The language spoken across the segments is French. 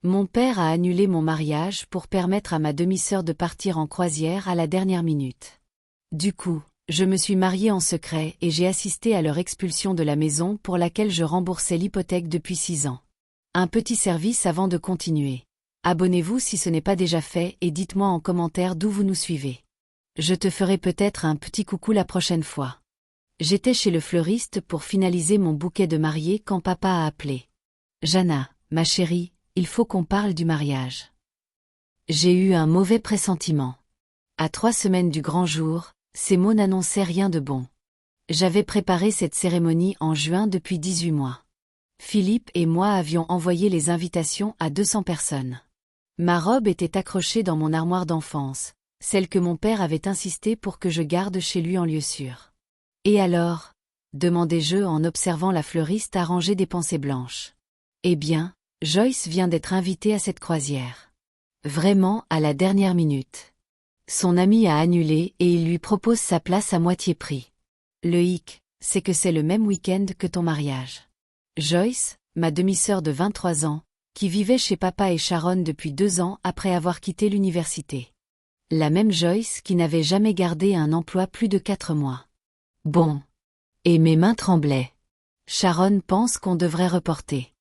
Mon père a annulé mon mariage pour permettre à ma demi-sœur de partir en croisière à la dernière minute. Du coup, je me suis mariée en secret et j'ai assisté à leur expulsion de la maison pour laquelle je remboursais l'hypothèque depuis 6 ans. Un petit service avant de continuer. Abonnez-vous si ce n'est pas déjà fait et dites-moi en commentaire d'où vous nous suivez. Je te ferai peut-être un petit coucou la prochaine fois. J'étais chez le fleuriste pour finaliser mon bouquet de mariée quand papa a appelé. Jana, ma chérie, il faut qu'on parle du mariage. J'ai eu un mauvais pressentiment. À 3 semaines du grand jour, ces mots n'annonçaient rien de bon. J'avais préparé cette cérémonie en juin depuis 18 mois. Philippe et moi avions envoyé les invitations à 200 personnes. Ma robe était accrochée dans mon armoire d'enfance, celle que mon père avait insisté pour que je garde chez lui en lieu sûr. Et alors ? Demandai-je en observant la fleuriste arranger des pensées blanches. Eh bien, Joyce vient d'être invitée à cette croisière. Vraiment à la dernière minute. Son ami a annulé et il lui propose sa place à moitié prix. Le hic, c'est que c'est le même week-end que ton mariage. Joyce, ma demi-sœur de 23 ans, qui vivait chez papa et Sharon depuis 2 ans après avoir quitté l'université. La même Joyce qui n'avait jamais gardé un emploi plus de 4 mois. Bon. Et mes mains tremblaient. Sharon pense qu'on devrait reporter.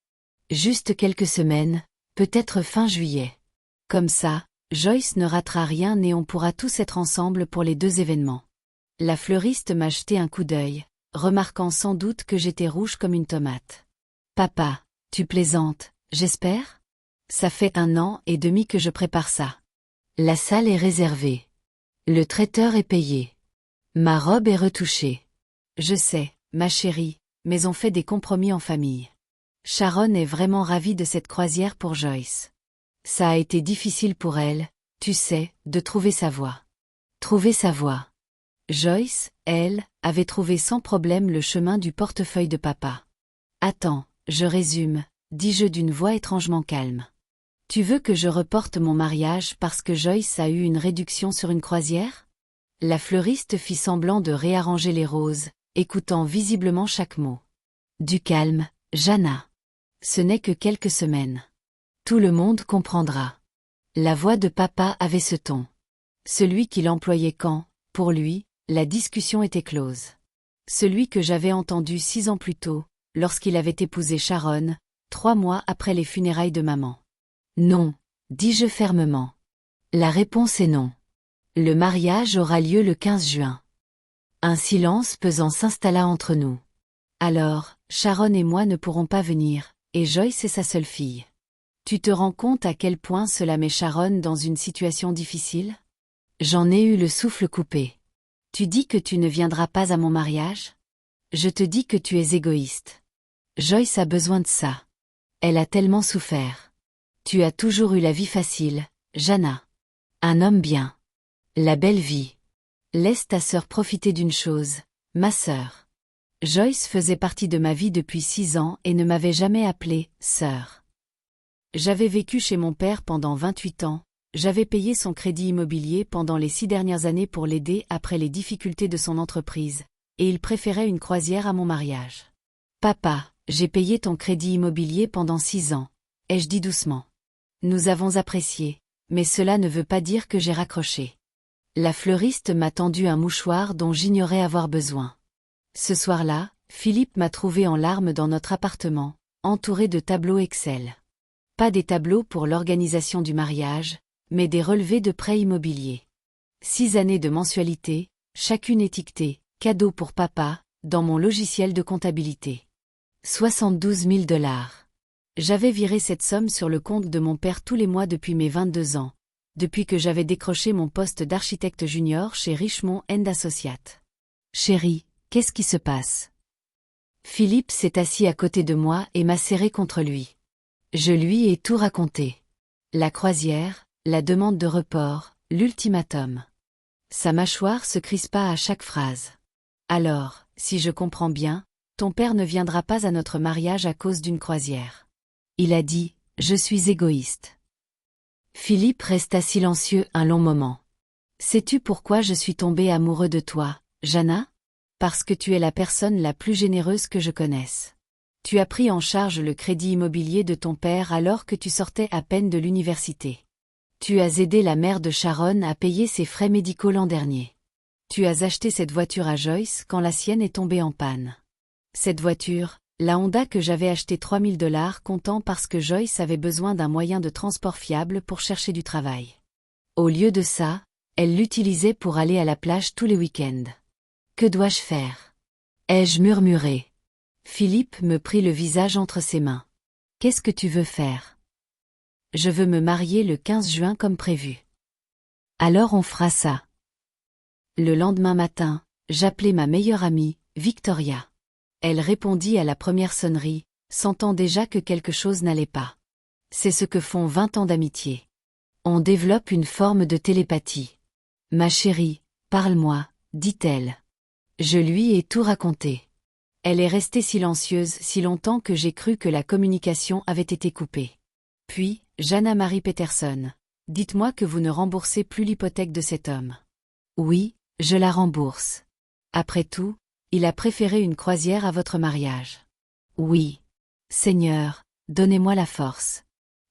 Juste quelques semaines, peut-être fin juillet. Comme ça, Joyce ne ratera rien et on pourra tous être ensemble pour les 2 événements. La fleuriste m'a jeté un coup d'œil, remarquant sans doute que j'étais rouge comme une tomate. Papa, tu plaisantes, j'espère ? Ça fait 1 an et demi que je prépare ça. La salle est réservée. Le traiteur est payé. Ma robe est retouchée. Je sais, ma chérie, mais on fait des compromis en famille. Sharon est vraiment ravie de cette croisière pour Joyce. Ça a été difficile pour elle, tu sais, de trouver sa voie. Trouver sa voie. Joyce, elle, avait trouvé sans problème le chemin du portefeuille de papa. Attends, je résume, dis-je d'une voix étrangement calme. Tu veux que je reporte mon mariage parce que Joyce a eu une réduction sur une croisière ? La fleuriste fit semblant de réarranger les roses, écoutant visiblement chaque mot. Du calme, Jana. Ce n'est que quelques semaines. Tout le monde comprendra. La voix de papa avait ce ton. Celui qu'il employait quand, pour lui, la discussion était close. Celui que j'avais entendu 6 ans plus tôt, lorsqu'il avait épousé Sharon, 3 mois après les funérailles de maman. Non, dis-je fermement. La réponse est non. Le mariage aura lieu le 15 juin. Un silence pesant s'installa entre nous. Alors, Sharon et moi ne pourrons pas venir, et Joyce est sa seule fille. Tu te rends compte à quel point cela met Sharon dans une situation difficile ? J'en ai eu le souffle coupé. Tu dis que tu ne viendras pas à mon mariage ? Je te dis que tu es égoïste. Joyce a besoin de ça. Elle a tellement souffert. Tu as toujours eu la vie facile, Jana. Un homme bien. La belle vie. Laisse ta sœur profiter d'une chose, ma sœur. Joyce faisait partie de ma vie depuis 6 ans et ne m'avait jamais appelée « sœur ». J'avais vécu chez mon père pendant 28 ans, j'avais payé son crédit immobilier pendant les 6 dernières années pour l'aider après les difficultés de son entreprise, et il préférait une croisière à mon mariage. Papa, j'ai payé ton crédit immobilier pendant 6 ans, ai-je dit doucement. Nous avons apprécié, mais cela ne veut pas dire que j'ai raccroché. La fleuriste m'a tendu un mouchoir dont j'ignorais avoir besoin. Ce soir-là, Philippe m'a trouvé en larmes dans notre appartement, entouré de tableaux Excel. Pas des tableaux pour l'organisation du mariage, mais des relevés de prêts immobiliers. 6 années de mensualité, chacune étiquetée, cadeau pour papa, dans mon logiciel de comptabilité. 72 000 $. J'avais viré cette somme sur le compte de mon père tous les mois depuis mes 22 ans, depuis que j'avais décroché mon poste d'architecte junior chez Richmond & Associates. Chérie, qu'est-ce qui se passe ? Philippe s'est assis à côté de moi et m'a serré contre lui. Je lui ai tout raconté. La croisière, la demande de report, l'ultimatum. Sa mâchoire se crispa à chaque phrase. Alors, si je comprends bien, ton père ne viendra pas à notre mariage à cause d'une croisière. Il a dit, je suis égoïste. Philippe resta silencieux un long moment. Sais-tu pourquoi je suis tombé amoureux de toi, Jana ? Parce que tu es la personne la plus généreuse que je connaisse. Tu as pris en charge le crédit immobilier de ton père alors que tu sortais à peine de l'université. Tu as aidé la mère de Sharon à payer ses frais médicaux l'an dernier. Tu as acheté cette voiture à Joyce quand la sienne est tombée en panne. Cette voiture, la Honda que j'avais achetée $3000 comptant parce que Joyce avait besoin d'un moyen de transport fiable pour chercher du travail. Au lieu de ça, elle l'utilisait pour aller à la plage tous les week-ends. Que dois-je faire? Ai-je murmuré. Philippe me prit le visage entre ses mains. Qu'est-ce que tu veux faire? Je veux me marier le 15 juin comme prévu. Alors on fera ça. Le lendemain matin, j'appelai ma meilleure amie, Victoria. Elle répondit à la première sonnerie, sentant déjà que quelque chose n'allait pas. C'est ce que font 20 ans d'amitié. On développe une forme de télépathie. Ma chérie, parle-moi, dit-elle. Je lui ai tout raconté. Elle est restée silencieuse si longtemps que j'ai cru que la communication avait été coupée. Puis, Jana Marie Peterson, dites-moi que vous ne remboursez plus l'hypothèque de cet homme. Oui, je la rembourse. Après tout, il a préféré une croisière à votre mariage. Oui. Seigneur, donnez-moi la force.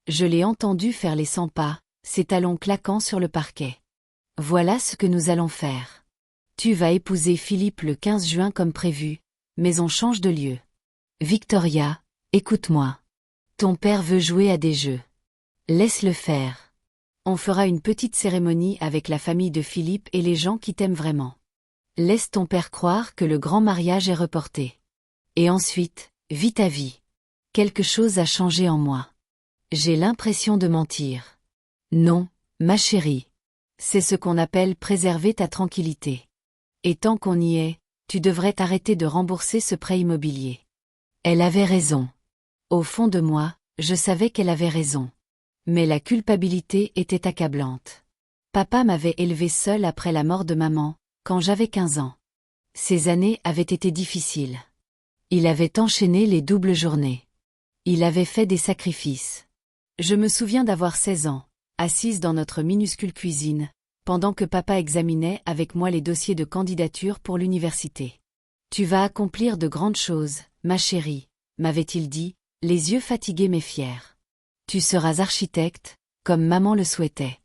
Je l'ai entendu faire les 100 pas, ses talons claquant sur le parquet. Voilà ce que nous allons faire. Tu vas épouser Philippe le 15 juin comme prévu, mais on change de lieu. Victoria, écoute-moi. Ton père veut jouer à des jeux. Laisse-le faire. On fera une petite cérémonie avec la famille de Philippe et les gens qui t'aiment vraiment. Laisse ton père croire que le grand mariage est reporté. Et ensuite, vis ta vie. Quelque chose a changé en moi. J'ai l'impression de mentir. Non, ma chérie. C'est ce qu'on appelle préserver ta tranquillité. Et tant qu'on y est, tu devrais t'arrêter de rembourser ce prêt immobilier. Elle avait raison. Au fond de moi, je savais qu'elle avait raison. Mais la culpabilité était accablante. Papa m'avait élevée seule après la mort de maman, quand j'avais 15 ans. Ces années avaient été difficiles. Il avait enchaîné les doubles journées. Il avait fait des sacrifices. Je me souviens d'avoir 16 ans, assise dans notre minuscule cuisine, pendant que papa examinait avec moi les dossiers de candidature pour l'université. Tu vas accomplir de grandes choses, ma chérie, m'avait-il dit, les yeux fatigués mais fiers. Tu seras architecte, comme maman le souhaitait.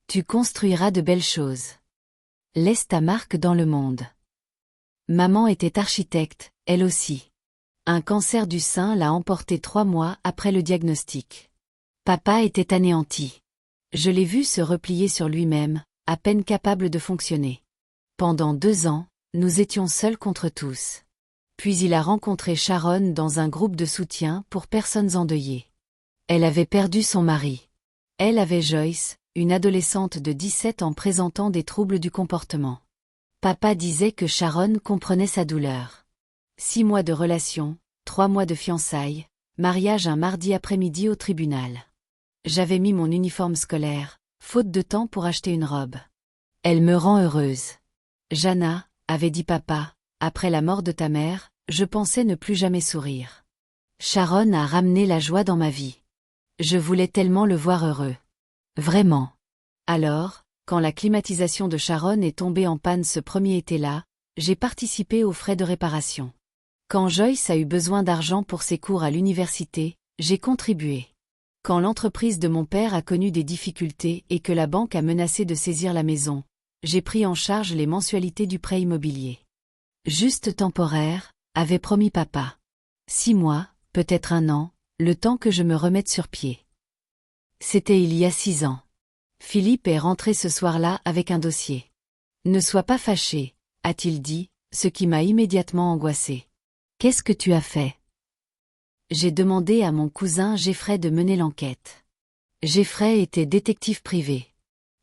Tu construiras de belles choses. Laisse ta marque dans le monde. Maman était architecte, elle aussi. Un cancer du sein l'a emporté 3 mois après le diagnostic. Papa était anéanti. Je l'ai vu se replier sur lui-même, à peine capable de fonctionner. Pendant 2 ans, nous étions seuls contre tous. Puis il a rencontré Sharon dans un groupe de soutien pour personnes endeuillées. Elle avait perdu son mari. Elle avait Joyce, une adolescente de 17 ans présentant des troubles du comportement. Papa disait que Sharon comprenait sa douleur. 6 mois de relation, 3 mois de fiançailles, mariage un mardi après-midi au tribunal. J'avais mis mon uniforme scolaire, faute de temps pour acheter une robe. Elle me rend heureuse. Jana, avait dit papa, après la mort de ta mère, je pensais ne plus jamais sourire. Sharon a ramené la joie dans ma vie. Je voulais tellement le voir heureux. Vraiment. Alors, quand la climatisation de Sharon est tombée en panne ce premier été-là, j'ai participé aux frais de réparation. Quand Joyce a eu besoin d'argent pour ses cours à l'université, j'ai contribué. Quand l'entreprise de mon père a connu des difficultés et que la banque a menacé de saisir la maison, j'ai pris en charge les mensualités du prêt immobilier. Juste temporaire, avait promis papa. 6 mois, peut-être 1 an, le temps que je me remette sur pied. C'était il y a 6 ans. Philippe est rentré ce soir-là avec un dossier. Ne sois pas fâché, a-t-il dit, ce qui m'a immédiatement angoissé. Qu'est-ce que tu as fait? J'ai demandé à mon cousin Jeffrey de mener l'enquête. Jeffrey était détective privé.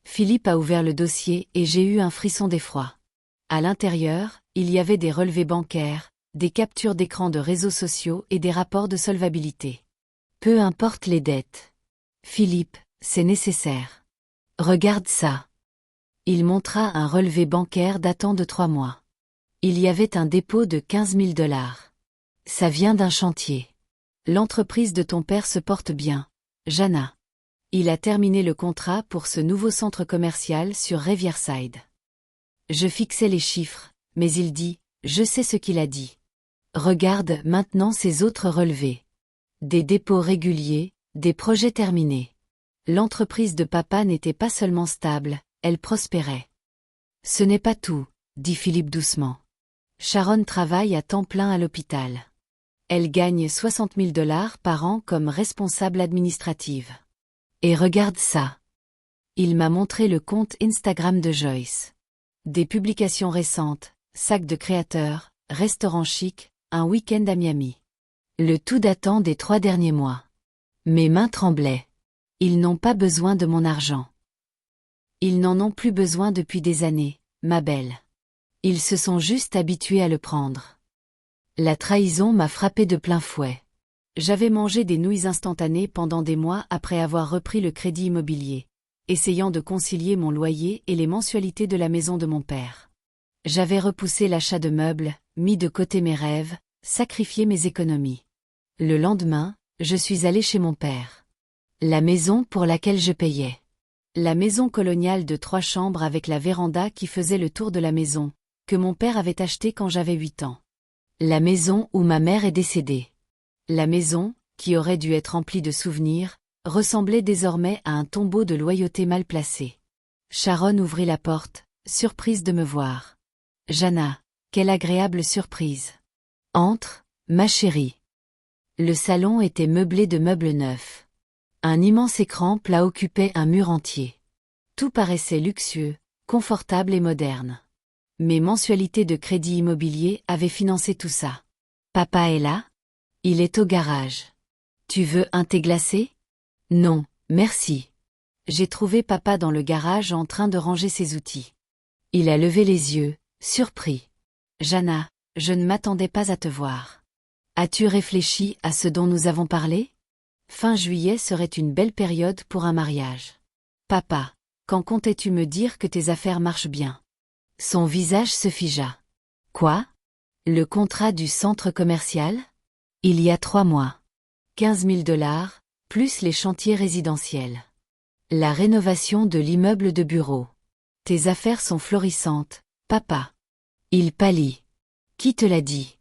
Philippe a ouvert le dossier et j'ai eu un frisson d'effroi. À l'intérieur, il y avait des relevés bancaires, des captures d'écran de réseaux sociaux et des rapports de solvabilité. Peu importe les dettes. Philippe, c'est nécessaire. Regarde ça. Il montra un relevé bancaire datant de 3 mois. Il y avait un dépôt de $15 000. Ça vient d'un chantier. L'entreprise de ton père se porte bien, Jana. Il a terminé le contrat pour ce nouveau centre commercial sur Riverside. Je fixais les chiffres, mais il dit, je sais ce qu'il a dit. Regarde maintenant ces autres relevés. Des dépôts réguliers, des projets terminés. L'entreprise de papa n'était pas seulement stable, elle prospérait. Ce n'est pas tout, dit Philippe doucement. Sharon travaille à temps plein à l'hôpital. Elle gagne 60 000 $ par an comme responsable administrative. Et regarde ça. Il m'a montré le compte Instagram de Joyce. Des publications récentes, sac de créateurs, restaurant chic, un week-end à Miami. Le tout datant des 3 derniers mois. Mes mains tremblaient. Ils n'ont pas besoin de mon argent. Ils n'en ont plus besoin depuis des années, ma belle. Ils se sont juste habitués à le prendre. La trahison m'a frappé de plein fouet. J'avais mangé des nouilles instantanées pendant des mois après avoir repris le crédit immobilier, essayant de concilier mon loyer et les mensualités de la maison de mon père. J'avais repoussé l'achat de meubles, mis de côté mes rêves, sacrifié mes économies. Le lendemain, je suis allée chez mon père. La maison pour laquelle je payais. La maison coloniale de 3 chambres avec la véranda qui faisait le tour de la maison, que mon père avait achetée quand j'avais 8 ans. La maison où ma mère est décédée. La maison, qui aurait dû être remplie de souvenirs, ressemblait désormais à un tombeau de loyauté mal placé. Sharon ouvrit la porte, surprise de me voir. « Jana, quelle agréable surprise. Entre, ma chérie. » Le salon était meublé de meubles neufs. Un immense écran plat occupait un mur entier. Tout paraissait luxueux, confortable et moderne. Mes mensualités de crédit immobilier avaient financé tout ça. Papa est là? Il est au garage. Tu veux un thé glacé? Non, merci. J'ai trouvé papa dans le garage en train de ranger ses outils. Il a levé les yeux, surpris. Jana, je ne m'attendais pas à te voir. As-tu réfléchi à ce dont nous avons parlé? Fin juillet serait une belle période pour un mariage. Papa, quand comptais-tu me dire que tes affaires marchent bien? Son visage se figea. Quoi? Le contrat du centre commercial? Il y a 3 mois. 15 000 $, plus les chantiers résidentiels. La rénovation de l'immeuble de bureau. Tes affaires sont florissantes, papa. Il pâlit. Qui te l'a dit?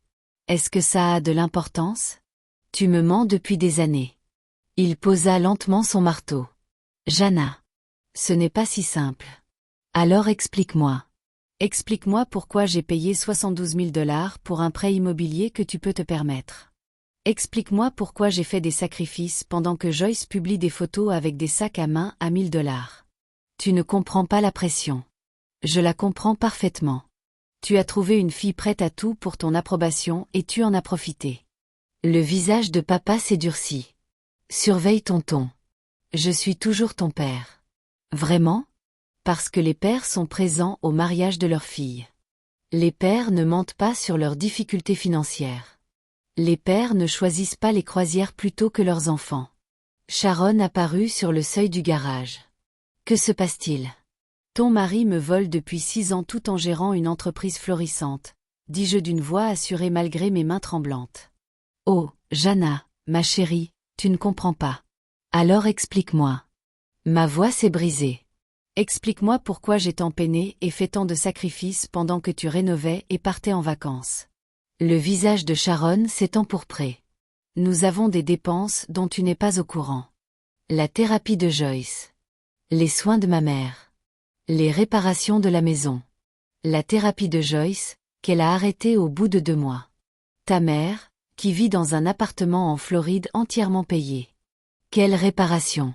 Est-ce que ça a de l'importance? Tu me mens depuis des années. Il posa lentement son marteau. Jana. Ce n'est pas si simple. Alors explique-moi. Explique-moi pourquoi j'ai payé 72 000 $ pour un prêt immobilier que tu peux te permettre. Explique-moi pourquoi j'ai fait des sacrifices pendant que Joyce publie des photos avec des sacs à main à 1 000 $. Tu ne comprends pas la pression. Je la comprends parfaitement. Tu as trouvé une fille prête à tout pour ton approbation et tu en as profité. Le visage de papa s'est durci. Surveille ton ton. Je suis toujours ton père. Vraiment? Parce que les pères sont présents au mariage de leurs filles. Les pères ne mentent pas sur leurs difficultés financières. Les pères ne choisissent pas les croisières plutôt que leurs enfants. Sharon apparut sur le seuil du garage. Que se passe-t-il? Ton mari me vole depuis 6 ans tout en gérant une entreprise florissante, dis-je d'une voix assurée malgré mes mains tremblantes. Oh, Jana, ma chérie, tu ne comprends pas. Alors explique-moi. Ma voix s'est brisée. Explique-moi pourquoi j'ai tant peiné et fait tant de sacrifices pendant que tu rénovais et partais en vacances. Le visage de Sharon s'est empourpré. Nous avons des dépenses dont tu n'es pas au courant. La thérapie de Joyce. Les soins de ma mère. Les réparations de la maison. La thérapie de Joyce, qu'elle a arrêtée au bout de 2 mois. Ta mère, qui vit dans un appartement en Floride entièrement payé. Quelle réparation?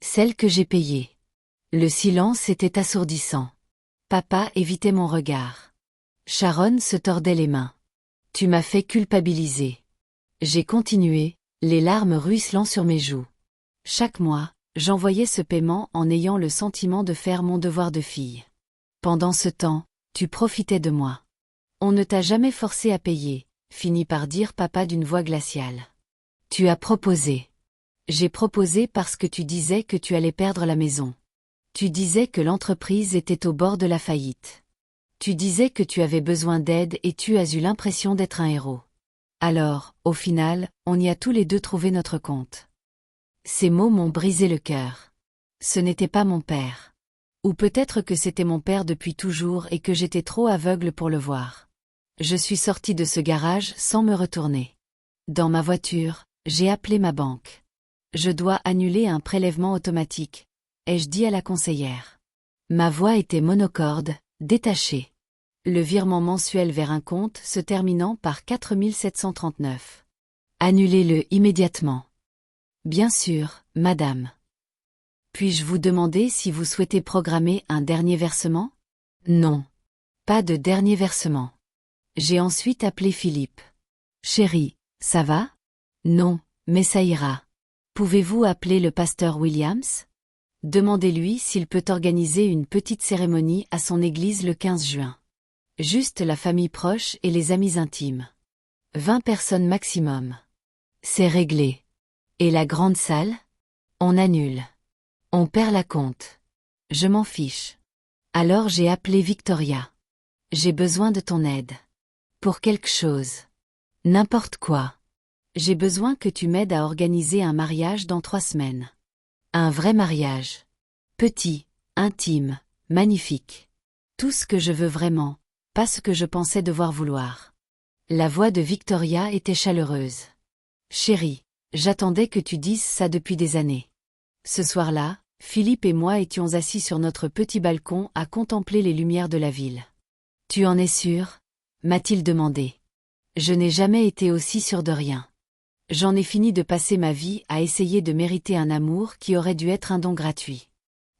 Celle que j'ai payée. Le silence était assourdissant. Papa évitait mon regard. Sharon se tordait les mains. Tu m'as fait culpabiliser. J'ai continué, les larmes ruisselant sur mes joues. Chaque mois, j'envoyais ce paiement en ayant le sentiment de faire mon devoir de fille. Pendant ce temps, tu profitais de moi. On ne t'a jamais forcé à payer, finit par dire papa d'une voix glaciale. Tu as proposé. J'ai proposé parce que tu disais que tu allais perdre la maison. Tu disais que l'entreprise était au bord de la faillite. Tu disais que tu avais besoin d'aide et tu as eu l'impression d'être un héros. Alors, au final, on y a tous les deux trouvé notre compte. Ces mots m'ont brisé le cœur. Ce n'était pas mon père. Ou peut-être que c'était mon père depuis toujours et que j'étais trop aveugle pour le voir. Je suis sortie de ce garage sans me retourner. Dans ma voiture, j'ai appelé ma banque. Je dois annuler un prélèvement automatique, ai-je dit à la conseillère. Ma voix était monocorde, détachée. Le virement mensuel vers un compte se terminant par 4739. Annulez-le immédiatement. Bien sûr, madame. Puis-je vous demander si vous souhaitez programmer un dernier versement? Non. Pas de dernier versement. J'ai ensuite appelé Philippe. Chérie, ça va? Non, mais ça ira. Pouvez-vous appeler le pasteur Williams? Demandez-lui s'il peut organiser une petite cérémonie à son église le 15 juin. Juste la famille proche et les amis intimes. 20 personnes maximum. C'est réglé. Et la grande salle? On annule. On perd la compte. Je m'en fiche. Alors j'ai appelé Victoria. J'ai besoin de ton aide. Pour quelque chose. N'importe quoi. J'ai besoin que tu m'aides à organiser un mariage dans 3 semaines. Un vrai mariage. Petit, intime, magnifique. Tout ce que je veux vraiment, pas ce que je pensais devoir vouloir. La voix de Victoria était chaleureuse. Chérie, j'attendais que tu dises ça depuis des années. Ce soir-là, Philippe et moi étions assis sur notre petit balcon à contempler les lumières de la ville. Tu en es sûre? M'a-t-il demandé. Je n'ai jamais été aussi sûre de rien. J'en ai fini de passer ma vie à essayer de mériter un amour qui aurait dû être un don gratuit.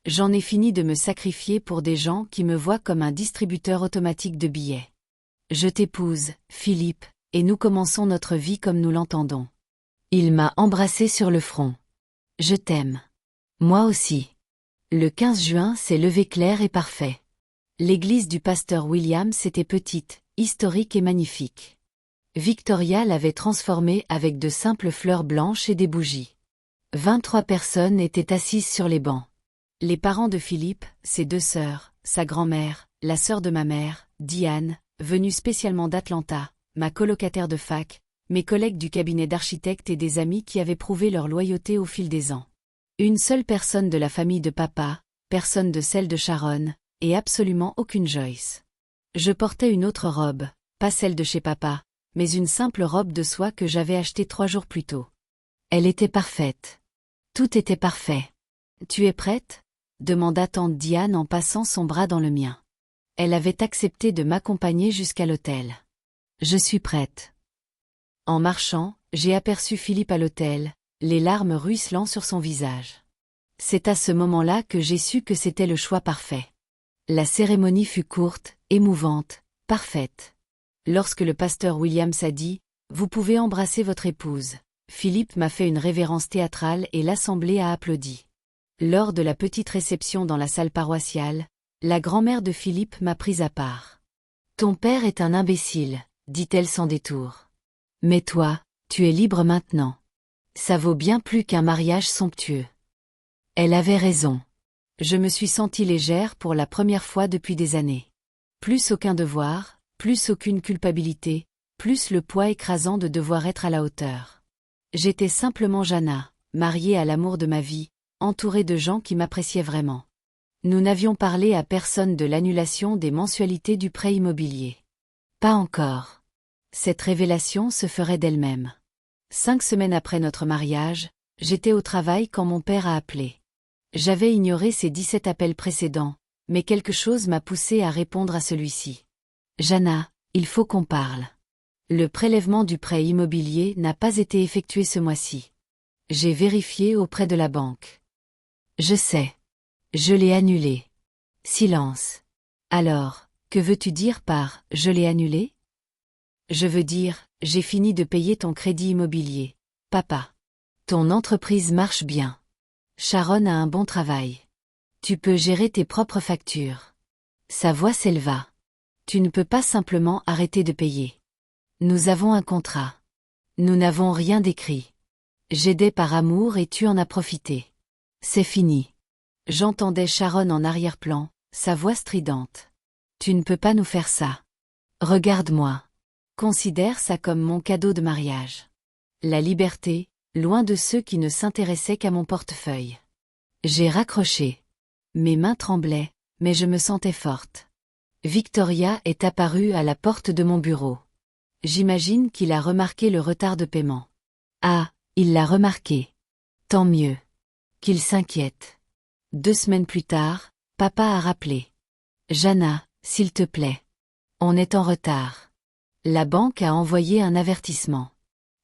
J'en ai fini de me sacrifier pour des gens qui me voient comme un distributeur automatique de billets. Je t'épouse, Philippe, et nous commençons notre vie comme nous l'entendons. Il m'a embrassé sur le front. Je t'aime. Moi aussi. Le 15 juin s'est levé clair et parfait. L'église du pasteur Williams était petite, historique et magnifique. Victoria l'avait transformée avec de simples fleurs blanches et des bougies. 23 personnes étaient assises sur les bancs. Les parents de Philippe, ses 2 sœurs, sa grand-mère, la sœur de ma mère, Diane, venue spécialement d'Atlanta, ma colocataire de fac, mes collègues du cabinet d'architectes et des amis qui avaient prouvé leur loyauté au fil des ans. Une seule personne de la famille de papa, personne de celle de Sharon, et absolument aucune Joyce. Je portais une autre robe, pas celle de chez papa, mais une simple robe de soie que j'avais achetée 3 jours plus tôt. Elle était parfaite. Tout était parfait. Tu es prête? Demanda tante Diane en passant son bras dans le mien. Elle avait accepté de m'accompagner jusqu'à l'hôtel. Je suis prête. En marchant, j'ai aperçu Philippe à l'hôtel, les larmes ruisselant sur son visage. C'est à ce moment-là que j'ai su que c'était le choix parfait. La cérémonie fut courte, émouvante, parfaite. Lorsque le pasteur Williams a dit « Vous pouvez embrasser votre épouse », Philippe m'a fait une révérence théâtrale et l'assemblée a applaudi. Lors de la petite réception dans la salle paroissiale, la grand-mère de Philippe m'a prise à part. « Ton père est un imbécile », dit-elle sans détour. « Mais toi, tu es libre maintenant. Ça vaut bien plus qu'un mariage somptueux. » Elle avait raison. Je me suis sentie légère pour la première fois depuis des années. Plus aucun devoir, plus aucune culpabilité, plus le poids écrasant de devoir être à la hauteur. J'étais simplement Jana, mariée à l'amour de ma vie, entourée de gens qui m'appréciaient vraiment. Nous n'avions parlé à personne de l'annulation des mensualités du prêt immobilier. Pas encore. Cette révélation se ferait d'elle-même. 5 semaines après notre mariage, j'étais au travail quand mon père a appelé. J'avais ignoré ses 17 appels précédents, mais quelque chose m'a poussé à répondre à celui-ci. Jana, il faut qu'on parle. Le prélèvement du prêt immobilier n'a pas été effectué ce mois-ci. J'ai vérifié auprès de la banque. Je sais. Je l'ai annulé. Silence. Alors, que veux-tu dire par « je l'ai annulé » ? Je veux dire, j'ai fini de payer ton crédit immobilier, papa. Ton entreprise marche bien. Sharon a un bon travail. Tu peux gérer tes propres factures. Sa voix s'éleva. Tu ne peux pas simplement arrêter de payer. Nous avons un contrat. Nous n'avons rien d'écrit. J'aidais par amour et tu en as profité. C'est fini. J'entendais Sharon en arrière-plan, sa voix stridente. Tu ne peux pas nous faire ça. Regarde-moi. Considère ça comme mon cadeau de mariage. La liberté, loin de ceux qui ne s'intéressaient qu'à mon portefeuille. J'ai raccroché. Mes mains tremblaient, mais je me sentais forte. Victoria est apparue à la porte de mon bureau. J'imagine qu'il a remarqué le retard de paiement. Ah, il l'a remarqué. Tant mieux. Qu'il s'inquiète. 2 semaines plus tard, papa a rappelé. Jana, s'il te plaît. On est en retard. La banque a envoyé un avertissement.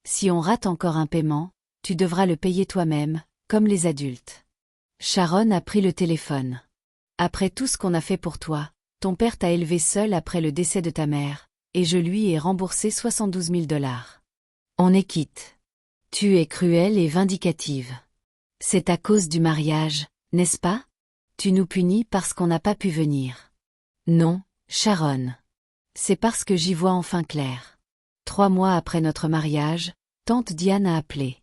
Si on rate encore un paiement, tu devras le payer toi-même, comme les adultes. Sharon a pris le téléphone. Après tout ce qu'on a fait pour toi, ton père t'a élevé seul après le décès de ta mère, et je lui ai remboursé 72 000 $. On est quitte. Tu es cruelle et vindicative. C'est à cause du mariage, n'est-ce pas? Tu nous punis parce qu'on n'a pas pu venir. Non, Sharon. C'est parce que j'y vois enfin clair. 3 mois après notre mariage, tante Diane a appelé.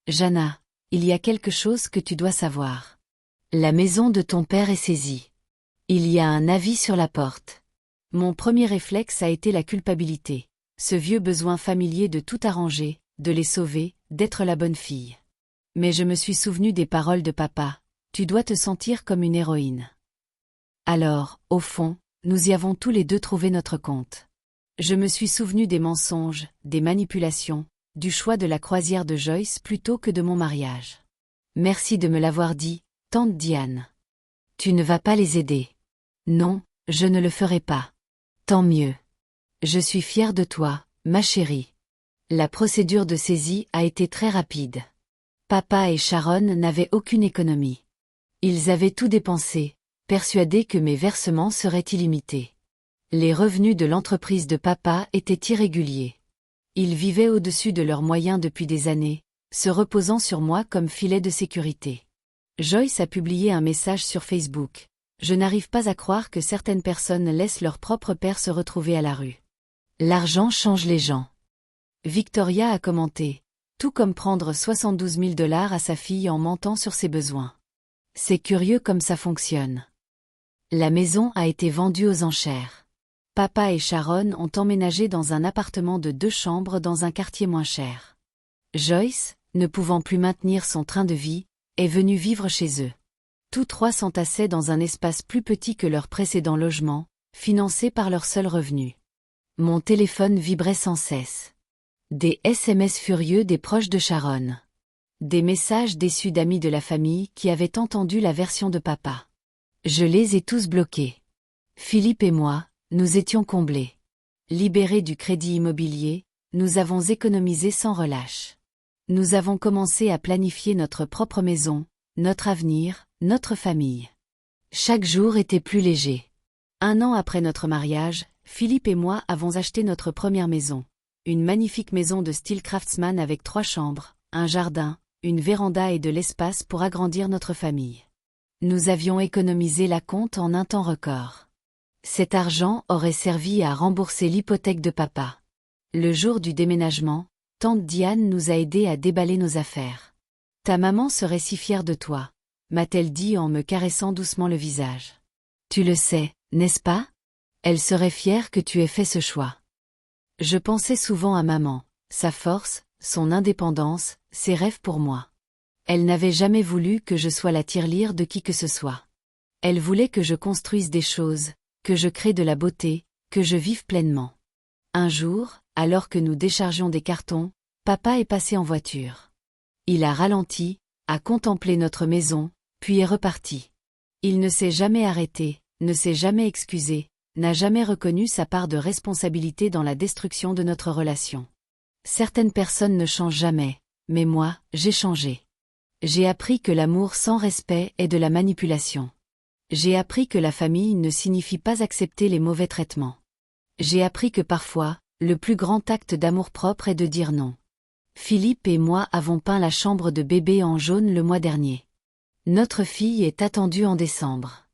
Jana, il y a quelque chose que tu dois savoir. La maison de ton père est saisie. Il y a un avis sur la porte. Mon premier réflexe a été la culpabilité, ce vieux besoin familier de tout arranger, de les sauver, d'être la bonne fille. Mais je me suis souvenu des paroles de papa, tu dois te sentir comme une héroïne. Alors, au fond, nous y avons tous les deux trouvé notre compte. Je me suis souvenu des mensonges, des manipulations, du choix de la croisière de Joyce plutôt que de mon mariage. Merci de me l'avoir dit, tante Diane. Tu ne vas pas les aider. Non, je ne le ferai pas. Tant mieux. Je suis fière de toi, ma chérie. La procédure de saisie a été très rapide. Papa et Sharon n'avaient aucune économie. Ils avaient tout dépensé, persuadés que mes versements seraient illimités. Les revenus de l'entreprise de papa étaient irréguliers. Ils vivaient au-dessus de leurs moyens depuis des années, se reposant sur moi comme filet de sécurité. Joyce a publié un message sur Facebook. Je n'arrive pas à croire que certaines personnes laissent leur propre père se retrouver à la rue. L'argent change les gens. Victoria a commenté. Tout comme prendre 72 000 $ à sa fille en mentant sur ses besoins. C'est curieux comme ça fonctionne. La maison a été vendue aux enchères. Papa et Sharon ont emménagé dans un appartement de 2 chambres dans un quartier moins cher. Joyce, ne pouvant plus maintenir son train de vie, est venue vivre chez eux. Tous 3 s'entassaient dans un espace plus petit que leur précédent logement, financé par leur seul revenu. Mon téléphone vibrait sans cesse. Des SMS furieux des proches de Sharon. Des messages déçus d'amis de la famille qui avaient entendu la version de papa. Je les ai tous bloqués. Philippe et moi, nous étions comblés. Libérés du crédit immobilier, nous avons économisé sans relâche. Nous avons commencé à planifier notre propre maison, notre avenir, notre famille. Chaque jour était plus léger. 1 an après notre mariage, Philippe et moi avons acheté notre première maison. Une magnifique maison de style craftsman avec 3 chambres, un jardin, une véranda et de l'espace pour agrandir notre famille. Nous avions économisé l'acompte en un temps record. Cet argent aurait servi à rembourser l'hypothèque de papa. Le jour du déménagement, tante Diane nous a aidés à déballer nos affaires. Ta maman serait si fière de toi, m'a-t-elle dit en me caressant doucement le visage. Tu le sais, n'est-ce pas? Elle serait fière que tu aies fait ce choix. Je pensais souvent à maman, sa force, son indépendance, ses rêves pour moi. Elle n'avait jamais voulu que je sois la tirelire de qui que ce soit. Elle voulait que je construise des choses, que je crée de la beauté, que je vive pleinement. Un jour, alors que nous déchargions des cartons, papa est passé en voiture. Il a ralenti, a contemplé notre maison, puis est reparti. Il ne s'est jamais arrêté, ne s'est jamais excusé, n'a jamais reconnu sa part de responsabilité dans la destruction de notre relation. Certaines personnes ne changent jamais, mais moi, j'ai changé. J'ai appris que l'amour sans respect est de la manipulation. J'ai appris que la famille ne signifie pas accepter les mauvais traitements. J'ai appris que parfois, le plus grand acte d'amour-propre est de dire non. Philippe et moi avons peint la chambre de bébé en jaune le mois dernier. Notre fille est attendue en décembre.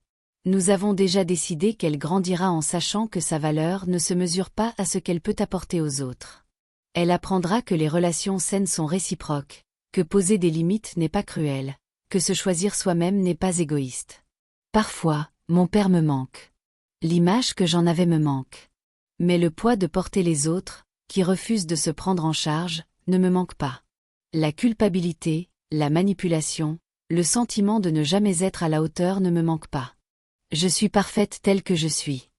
Nous avons déjà décidé qu'elle grandira en sachant que sa valeur ne se mesure pas à ce qu'elle peut apporter aux autres. Elle apprendra que les relations saines sont réciproques, que poser des limites n'est pas cruel, que se choisir soi-même n'est pas égoïste. Parfois, mon père me manque. L'image que j'en avais me manque. Mais le poids de porter les autres, qui refusent de se prendre en charge, ne me manque pas. La culpabilité, la manipulation, le sentiment de ne jamais être à la hauteur ne me manquent pas. Je suis parfaite telle que je suis.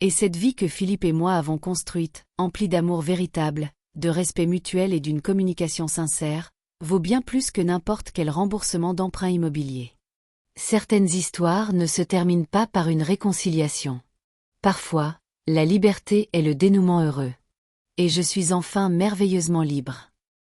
Et cette vie que Philippe et moi avons construite, emplie d'amour véritable, de respect mutuel et d'une communication sincère, vaut bien plus que n'importe quel remboursement d'emprunt immobilier. Certaines histoires ne se terminent pas par une réconciliation. Parfois, la liberté est le dénouement heureux. Et je suis enfin merveilleusement libre.